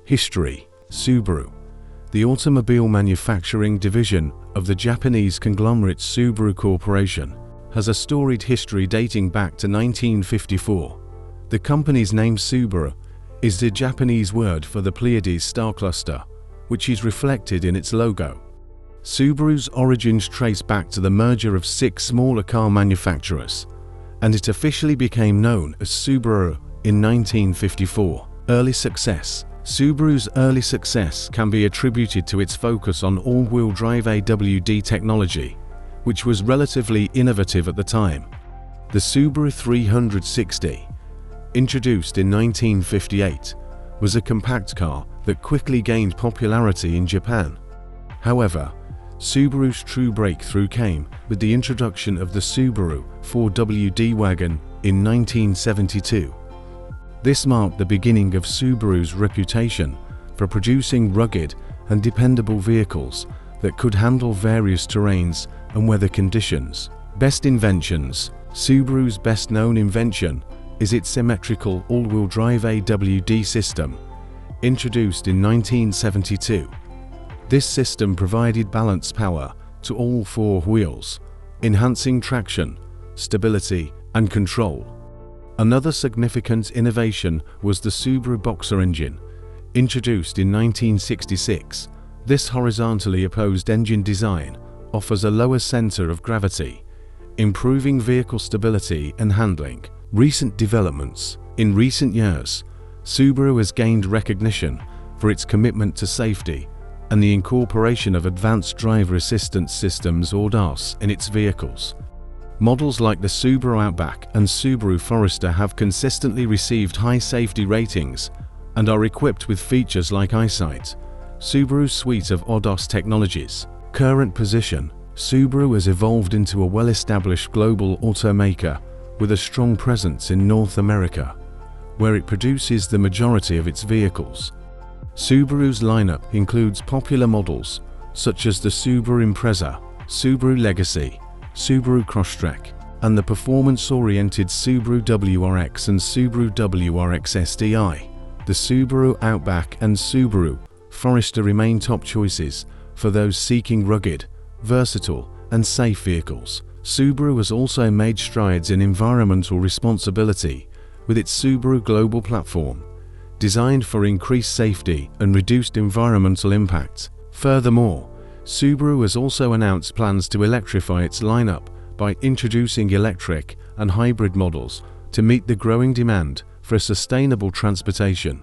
History. Subaru, the automobile manufacturing division of the Japanese conglomerate Subaru Corporation, has a storied history dating back to 1954. The company's name Subaru is the Japanese word for the Pleiades star cluster, which is reflected in its logo. Subaru's origins trace back to the merger of 6 smaller car manufacturers, and it officially became known as Subaru in 1954. Early success. Subaru's early success can be attributed to its focus on all-wheel drive AWD technology, which was relatively innovative at the time. The Subaru 360, introduced in 1958, was a compact car that quickly gained popularity in Japan. However, Subaru's true breakthrough came with the introduction of the Subaru 4WD wagon in 1972. This marked the beginning of Subaru's reputation for producing rugged and dependable vehicles that could handle various terrains and weather conditions. Best inventions. Subaru's best-known invention is its symmetrical all-wheel drive AWD system, introduced in 1972. This system provided balance power to all 4 wheels, enhancing traction, stability, and control. Another significant innovation was the Subaru Boxer engine, introduced in 1966. This horizontally opposed engine design offers a lower center of gravity, improving vehicle stability and handling. Recent developments. In recent years, Subaru has gained recognition for its commitment to safety and the incorporation of advanced driver assistance systems or DAS in its vehicles. Models like the Subaru Outback and Subaru Forester have consistently received high safety ratings and are equipped with features like eyesight. Subaru's suite of ADAS technologies. Current position. Subaru has evolved into a well-established global automaker with a strong presence in North America, where it produces the majority of its vehicles. Subaru's lineup includes popular models such as the Subaru Impreza, Subaru Legacy, Subaru Crosstrek, and the performance-oriented Subaru WRX and Subaru WRX SDI. The Subaru Outback and Subaru Forester remain top choices for those seeking rugged, versatile, and safe vehicles. Subaru has also made strides in environmental responsibility with its Subaru Global Platform, designed for increased safety and reduced environmental impact. Furthermore, Subaru has also announced plans to electrify its lineup by introducing electric and hybrid models to meet the growing demand for sustainable transportation.